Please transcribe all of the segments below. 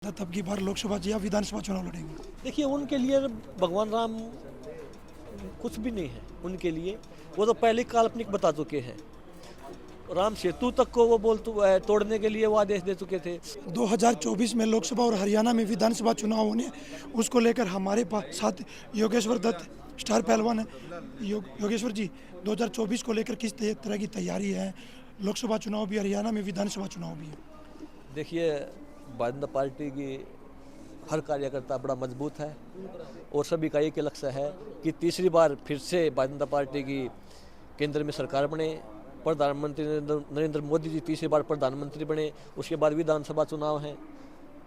तब की बार लोकसभा या विधानसभा चुनाव लड़ेंगे। देखिए उनके लिए भगवान राम कुछ भी नहीं है उनके लिए। वो तो पहले काल्पनिक बता चुके हैं। राम सेतु तक को वो तोड़ने के लिए वो आदेश दे चुके थे। 2024 में लोकसभा और हरियाणा में विधानसभा चुनाव होने, उसको लेकर हमारे पास साथ योगेश्वर दत्त स्टार पहलवान है। योगेश्वर जी, 2024 को लेकर किस तरह की तैयारी है? लोकसभा चुनाव भी, हरियाणा में विधानसभा चुनाव भी है। देखिए भारतीय जनता पार्टी की हर कार्यकर्ता बड़ा मजबूत है और सभी का एक ही लक्ष्य है कि तीसरी बार फिर से भारतीय जनता पार्टी की केंद्र में सरकार बने, प्रधानमंत्री नरेंद्र मोदी जी तीसरी बार प्रधानमंत्री बने। उसके बाद विधानसभा चुनाव हैं,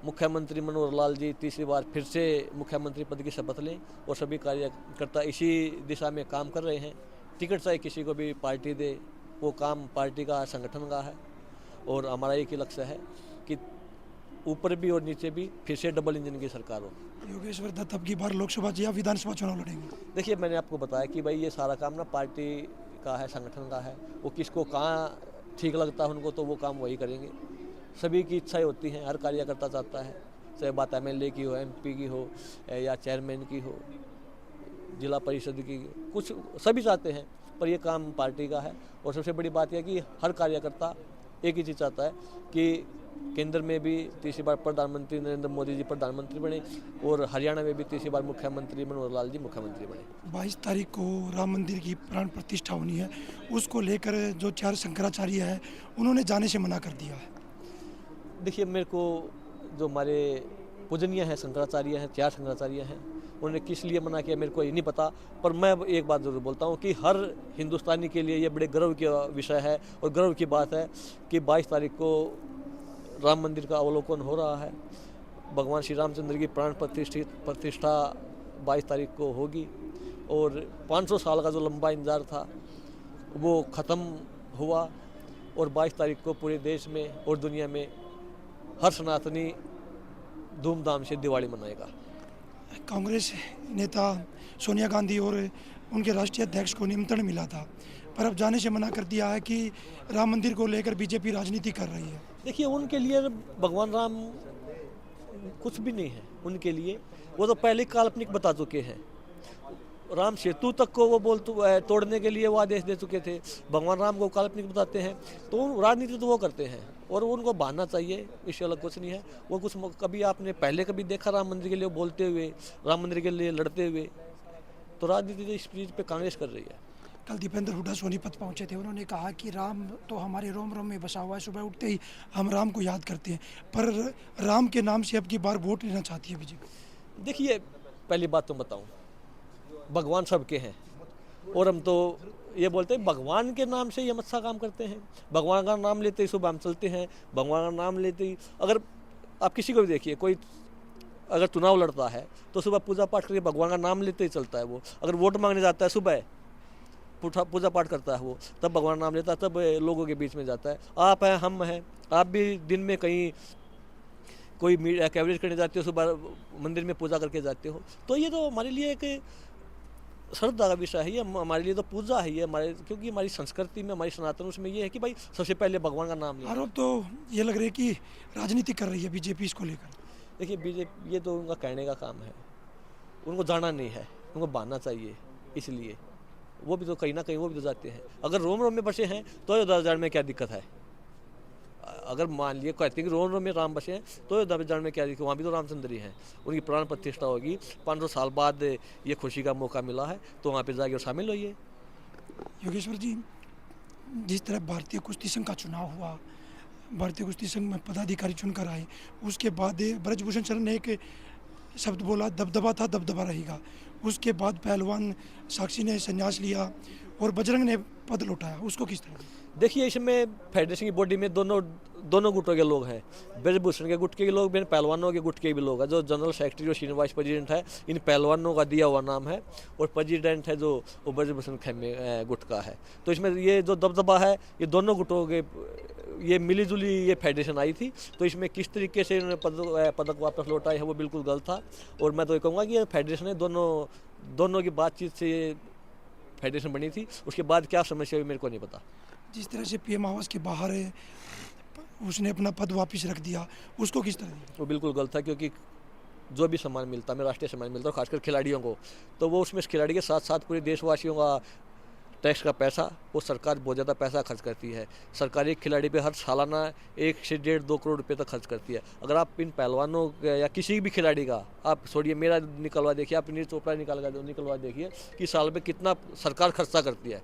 मुख्यमंत्री मनोहर लाल जी तीसरी बार फिर से मुख्यमंत्री पद की शपथ लें और सभी कार्यकर्ता इसी दिशा में काम कर रहे हैं। टिकट चाहे किसी को भी पार्टी दे, वो काम पार्टी का संगठन का है और हमारा एक ही लक्ष्य है कि ऊपर भी और नीचे भी फिर से डबल इंजन की सरकार हो। योगेश्वर दत्त अब की बार लोकसभा या विधानसभा चुनाव लड़ेंगे। देखिए मैंने आपको बताया कि भाई ये सारा काम ना पार्टी का है, संगठन का है। वो किसको कहाँ ठीक लगता है उनको तो वो काम वही करेंगे। सभी की इच्छाएं होती हैं, हर कार्यकर्ता चाहता है, चाहे बात एमएलए की हो, एमपी की हो या चेयरमैन की हो, जिला परिषद की, कुछ सभी चाहते हैं, पर ये काम पार्टी का है। और सबसे बड़ी बात यह कि हर कार्यकर्ता एक ही चीज़ चाहता है कि केंद्र में भी तीसरी बार प्रधानमंत्री नरेंद्र मोदी जी प्रधानमंत्री बने और हरियाणा में भी तीसरी बार मुख्यमंत्री मनोहर लाल जी मुख्यमंत्री बने। 22 तारीख को राम मंदिर की प्राण प्रतिष्ठा होनी है, उसको लेकर जो 4 शंकराचार्य है उन्होंने जाने से मना कर दिया है। देखिए मेरे को जो हमारे पूजनीय हैं शंकराचार्य हैं, 4 शंकराचार्य हैं, उन्होंने किस लिए मना किया मेरे को ये नहीं पता। पर मैं एक बात ज़रूर बोलता हूँ कि हर हिंदुस्तानी के लिए ये बड़े गर्व का विषय है और गर्व की बात है कि 22 तारीख को राम मंदिर का अवलोकन हो रहा है। भगवान श्री रामचंद्र की प्राण प्रतिष्ठा 22 तारीख को होगी और 500 साल का जो लंबा इंतजार था वो ख़त्म हुआ और 22 तारीख को पूरे देश में और दुनिया में हर सनातनी धूमधाम से दिवाली मनाएगा। कांग्रेस नेता सोनिया गांधी और उनके राष्ट्रीय अध्यक्ष को निमंत्रण मिला था, पर अब जाने से मना कर दिया है कि राम मंदिर को लेकर बीजेपी राजनीति कर रही है। देखिए उनके लिए भगवान राम कुछ भी नहीं है उनके लिए। वो तो पहले काल्पनिक बता चुके हैं। राम सेतु तक को वो तोड़ने के लिए वो आदेश दे चुके थे। भगवान राम को काल्पनिक बताते हैं तो राजनीति तो वो करते हैं और उनको बहाना चाहिए, इससे अलग कुछ नहीं है। वो कुछ कभी आपने पहले कभी देखा राम मंदिर के लिए बोलते हुए, राम मंदिर के लिए लड़ते हुए? तो राजनीति तो इस चीज़ पे कांग्रेस कर रही है। कल दीपेंद्र हुड्डा सोनीपत पहुंचे थे, उन्होंने कहा कि राम तो हमारे रोम रोम में बसा हुआ है, सुबह उठते ही हम राम को याद करते हैं, पर राम के नाम से अब की बार वोट लेना चाहती है बीजेपी। देखिए पहली बात तो बताऊं, भगवान सबके हैं और हम तो ये बोलते हैं भगवान के नाम से ही हम अच्छा काम करते हैं। भगवान का नाम लेते ही सुबह हम चलते हैं, भगवान का नाम लेते ही अगर आप किसी को भी देखिए, कोई अगर चुनाव लड़ता है तो सुबह पूजा पाठ करके भगवान का नाम लेते ही चलता है। वो अगर वोट मांगने जाता है सुबह पूजा पाठ करता है, वो तब भगवान नाम लेता है, तब लोगों के बीच में जाता है। आप हैं, हम हैं, आप भी दिन में कहीं कोई कवरेज करने जाते हो, सुबह मंदिर में पूजा करके जाते हो। तो ये तो हमारे लिए एक श्रद्धा का विषय है, ये हमारे लिए तो पूजा है ये हमारे, क्योंकि हमारी संस्कृति में, हमारी सनातन उसमें ये है कि भाई सबसे पहले भगवान का नाम लें। आरोप तो ये लग रहा है कि राजनीति कर रही है बीजेपी इसको लेकर। देखिए बीजेपी ये तो उनका कहने का काम है, उनको जाना नहीं है, उनको बहाना चाहिए। इसलिए वो भी तो कहीं ना कहीं वो भी तो जाते हैं। अगर रोम रोम में बसे हैं तो अयोध्या में क्या दिक्कत है? अगर मान लिए कहते हैं कि रोम रोम में राम बसे हैं तो अयोध्या में क्या दिक्कत? वहाँ भी तो रामचंद्र ही हैं, उनकी प्राण प्रतिष्ठा होगी। 500 साल बाद ये खुशी का मौका मिला है तो वहाँ पे जाके और शामिल होइए। योगेश्वर जी, जिस तरह भारतीय कुश्ती संघ का चुनाव हुआ, भारतीय कुश्ती संघ में पदाधिकारी चुनकर आए, उसके बाद ब्रजभूषण शरण ने एक शब्द बोला, दबदबा था दबदबा रहेगा। उसके बाद पहलवान साक्षी ने संन्यास लिया और बजरंग ने पद लौटाया, उसको किस तरह? देखिए इसमें फेडरेशन की बॉडी में दोनों गुटों के लोग हैं। ब्रजभूषण के गुट के लोग भी, पहलवानों के गुट के भी लोग हैं। जो जनरल सेक्रेटरी और सीनियर वाइस प्रेसिडेंट है, इन पहलवानों का दिया हुआ नाम है और प्रेसिडेंट है जो वो ब्रजभूषण खेमे गुट का है। तो इसमें ये जो दबदबा है ये दोनों गुटों के, ये मिली जुली ये फेडरेशन आई थी। तो इसमें किस तरीके से इन्होंने पदक वापस लौटाए है वो बिल्कुल गलत था। और मैं तो ये कहूँगा कि ये फेडरेशन है, दोनों की बातचीत से ये फेडरेशन बनी थी। उसके बाद क्या समस्या हुई मेरे को नहीं पता। जिस तरह से पीएम आवास के बाहर उसने अपना पद वापस रख दिया, उसको किस तरह देखते वो बिल्कुल गलत है, क्योंकि जो भी सम्मान मिलता है, हमें राष्ट्रीय सम्मान मिलता है, खासकर खिलाड़ियों को, तो वो उसमें खिलाड़ी के साथ साथ पूरे देशवासियों का टैक्स का पैसा, वो सरकार बहुत ज़्यादा पैसा खर्च करती है। सरकार एक खिलाड़ी पे हर सालाना 1 से 1.5-2 करोड़ रुपए तक खर्च करती है। अगर आप इन पहलवानों या किसी भी खिलाड़ी का, आप छोड़िए मेरा निकलवा देखिए, आप नीरज चोपड़ा निकलवा देखिए कि साल में कितना सरकार खर्चा करती है।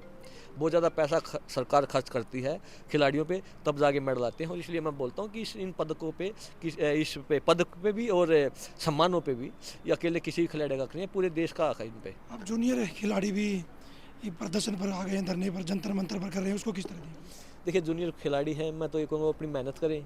बहुत ज़्यादा पैसा सरकार खर्च करती है खिलाड़ियों पे, तब जाके मेडल आते हैं। और इसलिए मैं बोलता हूँ कि इन पदकों पे, इस पे पदक पे भी और सम्मानों पे भी ये अकेले किसी खिलाड़ी का नहीं है, पूरे देश का हक है इन पे। अब जूनियर खिलाड़ी भी ये प्रदर्शन पर आ गए हैं, धरने पर, जंतर मंतर पर कर रहे हैं, उसको किस तरह देखते देखिए जूनियर खिलाड़ी हैं, मैं तो ये कहूँगा अपनी मेहनत करें।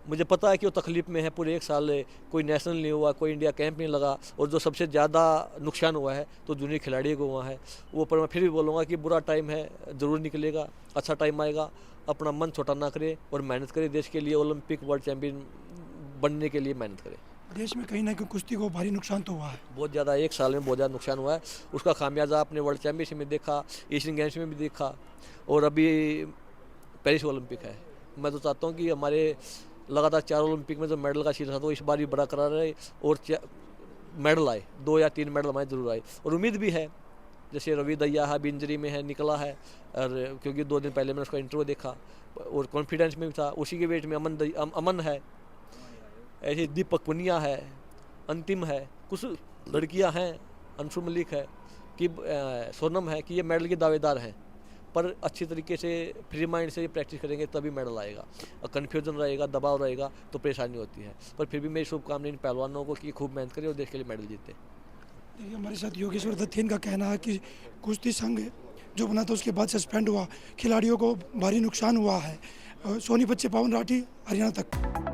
मुझे पता है कि वो तकलीफ में है, पूरे 1 साल कोई नेशनल नहीं हुआ, कोई इंडिया कैंप नहीं लगा, और जो सबसे ज़्यादा नुकसान हुआ है तो जूनियर खिलाड़ी को हुआ है वो। पर मैं फिर भी बोलूँगा कि बुरा टाइम है, ज़रूर निकलेगा, अच्छा टाइम आएगा। अपना मन छोटा ना करे और मेहनत करे, देश के लिए ओलंपिक वर्ल्ड चैम्पियन बनने के लिए मेहनत करे। देश में कहीं ना कहीं कुश्ती को भारी नुकसान तो हुआ है। बहुत ज़्यादा 1 साल में बहुत ज़्यादा नुकसान हुआ है। उसका खामियाजा आपने वर्ल्ड चैम्पियनशिप में देखा, एशियन गेम्स में भी देखा, और अभी पेरिस ओलंपिक है। मैं तो चाहता हूँ कि हमारे लगातार 4 ओलंपिक में जो मेडल का शीर्षक था वो इस बार भी बरकरार रहे, और मेडल आए, 2 या 3 मेडल हमारे जरूर आए। और उम्मीद भी है, जैसे रवि दहिया है, इंजरी में है, निकला है, और क्योंकि 2 दिन पहले मैंने उसका इंटरव्यू देखा और कॉन्फिडेंस में भी था। उसी के वेट में अमन है, ऐसे दीपक पुनिया है, अंतिम है, कुछ लड़कियां हैं, अंशु मलिक है, कि सोनम है, कि ये मेडल के दावेदार हैं। पर अच्छी तरीके से फ्री माइंड से प्रैक्टिस करेंगे तभी मेडल आएगा। और कन्फ्यूजन रहेगा, दबाव रहेगा तो परेशानी होती है। पर फिर भी मेरी शुभकामनाएं इन पहलवानों को कि खूब मेहनत करें और देश के लिए मेडल जीते। देखिए हमारे साथ योगेश्वर दत्त इनका कहना है कि कुश्ती संघ जो बना था उसके बाद सस्पेंड हुआ, खिलाड़ियों को भारी नुकसान हुआ है। सोनीपत से पवन राठी, हरियाणा तक।